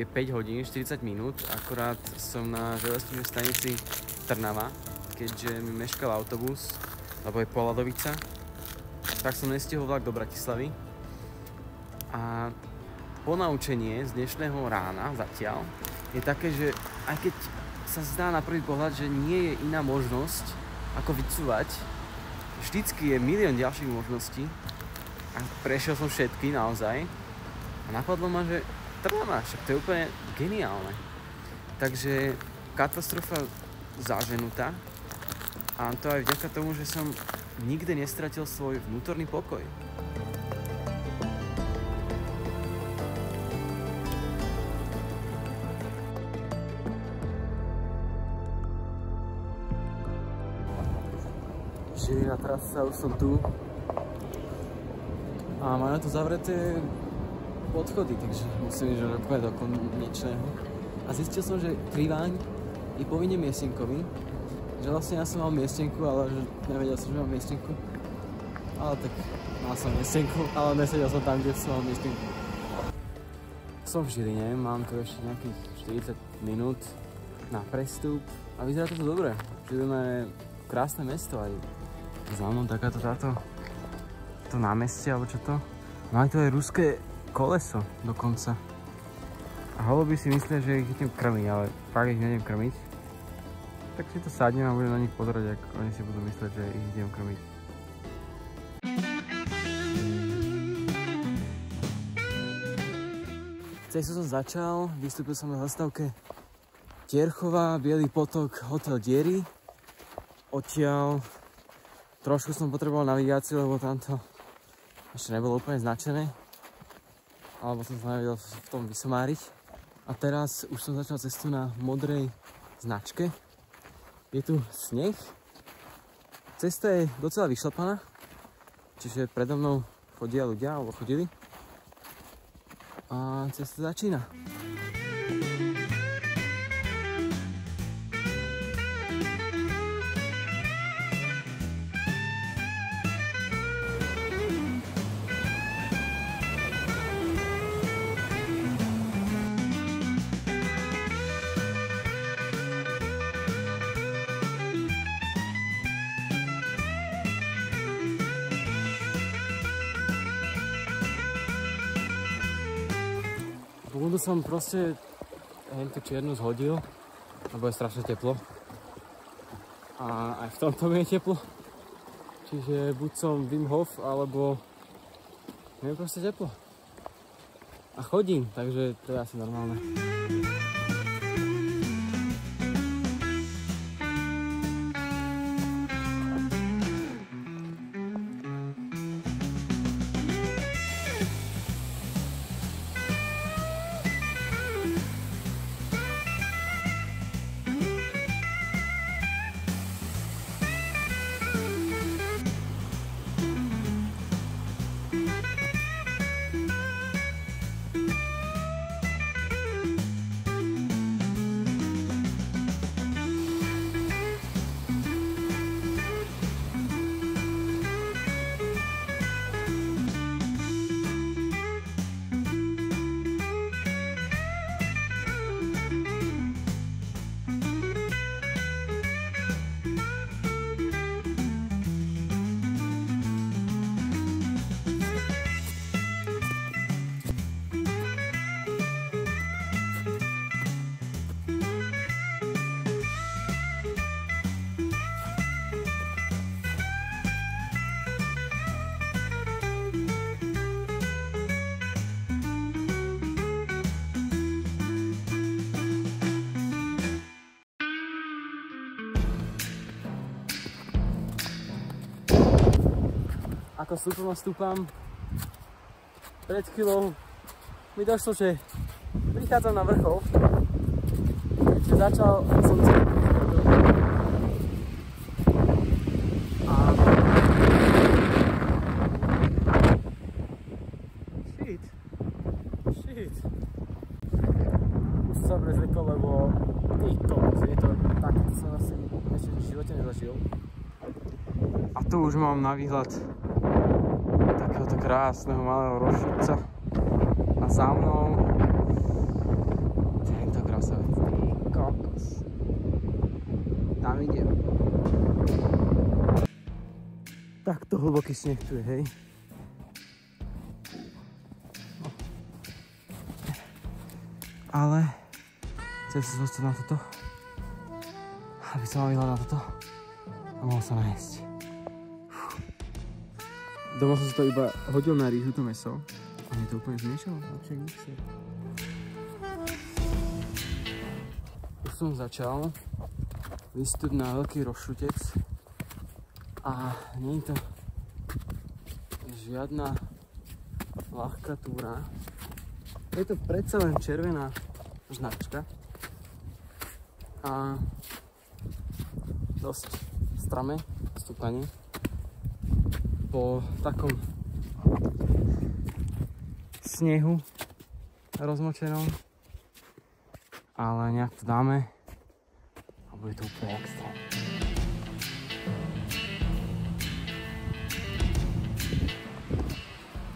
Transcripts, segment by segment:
je 5 hodín 40 minút, akurát som na železničnej stanici Trnava, keďže mi meškal autobus, lebo je Poladovica, tak som nestihol vlak do Bratislavy. A ponaučenie z dnešného rána zatiaľ je také, že aj keď sa zdá na prvý pohľad, že nie je iná možnosť ako vycúvať, vždycky je milión ďalších možností a prešiel som všetky naozaj a napadlo ma, že Trnava, však to je úplne geniálne. Takže katastrofa zaženutá a to aj vďaka tomu, že som nikdy nestratil svoj vnútorný pokoj. Žilina trasa, už som tu a majú tu zavreté odchody, takže musím ísť úplne do konečného. A zistil som, že Kriváň je povinne miestenkový, že vlastne ja som mal miestenku, ale že nevedel som, že mám miestenku. Ale tak mal som miestenku, ale nesedel som tam, kde som mal miestenku. Som v Žiline, mám tu ešte nejakých 40 minút na prestup a vyzerá to dobre. Žilina je krásne mesto aj za mnou takáto to námestie, alebo čo to? No aj to je ruské koleso dokonca. A holuby si myslia, že ich idem krmiť, ale fakt ich nejdem krmiť. Tak si to sadnem a budem na nich pozerať, ak oni si budú mysleť, že ich idem krmiť. Cestu som začal, vystúpil som na zastávke Tierchova, Bielý potok, hotel Diery. Odtiaľ trošku som potreboval navigáciu, lebo tamto ešte nebolo úplne značené. Alebo som sa nevedel v tom vysomáriť. A teraz už som začal cestu na modrej značke. Je tu sneh. Cesta je docela vyšlapaná. Čiže predo mnou chodia ľudia, alebo chodili. A cesta začína. Bundu som proste tú čiernu zhodil, lebo je strašne teplo. A aj v tomto mi je teplo. Čiže buď som Wim Hof, alebo je proste teplo. A chodím, takže to je asi normálne. Ako stúpam, pred chvíľou mi došlo, že prichádzam na vrchol, že začal som a shit, už som prezlikol, lebo je to tak, to som asi ešte v živote nezažil. A tu už mám na výhľad takéhoto krásneho malého Roživca a za mnou Tam idem. Takto hlboký sneh tu je, hej. Ale chcem sa zostať na toto, aby som mal výhľad na toto a mohol sa nájsť. Doma som si to iba hodil na rýžu, to mäso, a mne to úplne zmiešalo, lepšie mixer. Už som začal vystup na veľký rozšutec a nie je to žiadna ľahká túra. Je to predsa len červená značka a dosť stramé stúpanie po takom snehu rozmočenom, ale nejak to dáme a bude to úplne extrém.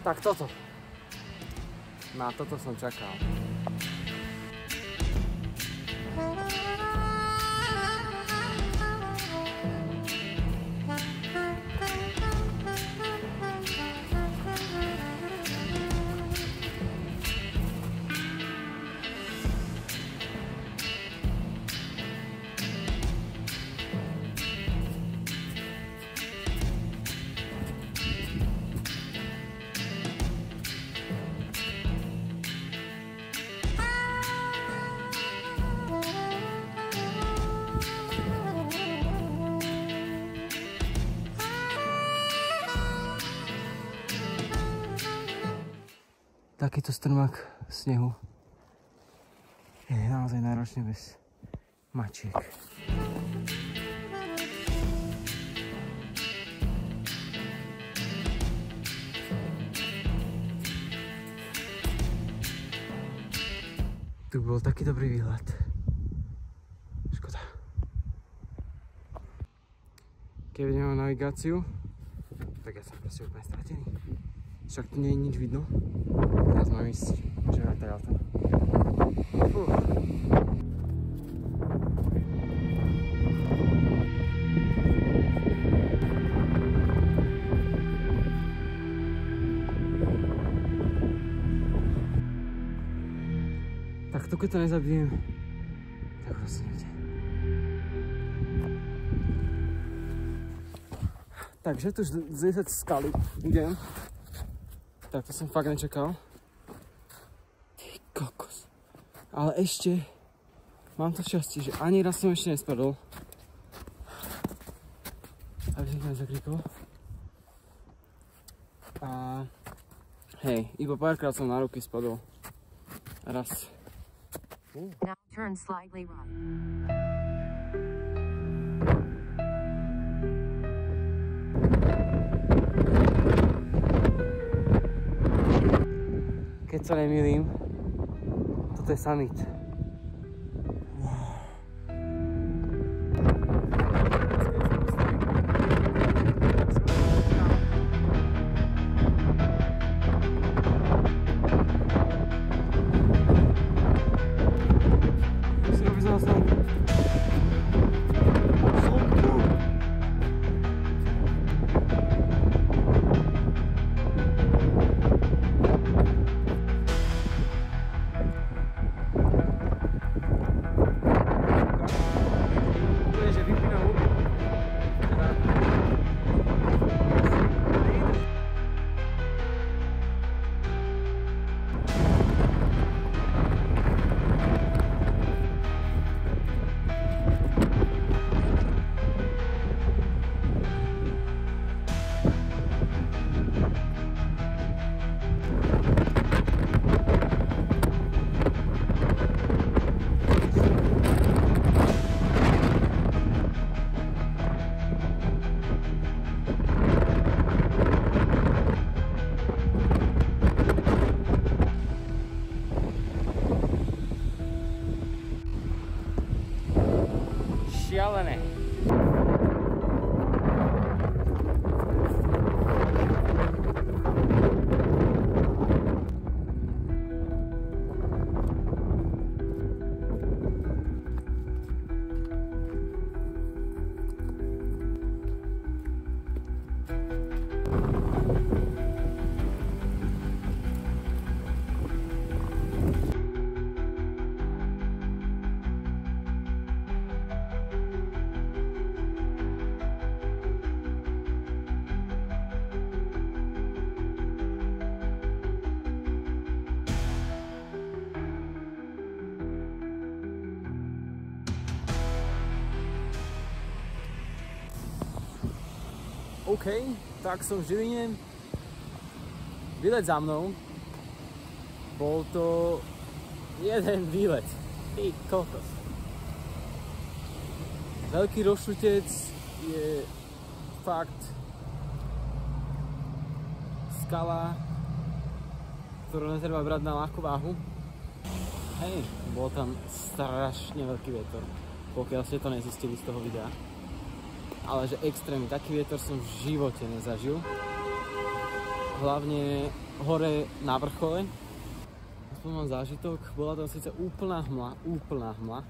Tak toto. Na toto som čakal. Takýto strmák snehu je naozaj náročný bez mačiek. Tu bol taký dobrý výhľad. Škoda. Keď vidím navigáciu, tak ja som proste úplne stratený. Však tu nie je nič vidno. Teraz mám ísť, že vrátať auto. Tak to keď to nezabijem, tak proste nejde. Takže tu už zliezať z skaly idem. Tak to som fakt nečakal. Ty kokos. Ale ešte mám to šťastie, že ani raz som ešte nespadol. Aby som to nezakrikol. A hej, iba párkrát som na ruky spadol. Raz. Now turn slightly right. Keď sa nemýlim, toto je summit. Musím robiť zase. Šialené. OK, tak som v Žiline. Výlet za mnou. Bol to jeden výlet. Ty kokos. Veľký Rošutec je fakt skala, ktorú netreba brať na ľahkú váhu. Hej, bol tam strašne veľký vietor, pokiaľ ste to nezistili z toho videa. Ale že extrémny, taký vietor som v živote nezažil. Hlavne hore na vrchole. Aspoň mám zážitok, bola tam síce úplná hmla,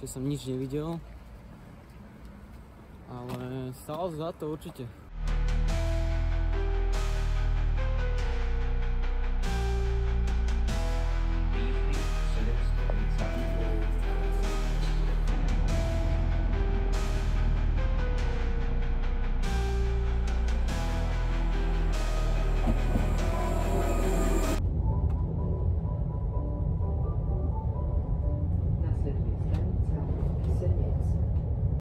že som nič nevidel. Ale stalo za to určite.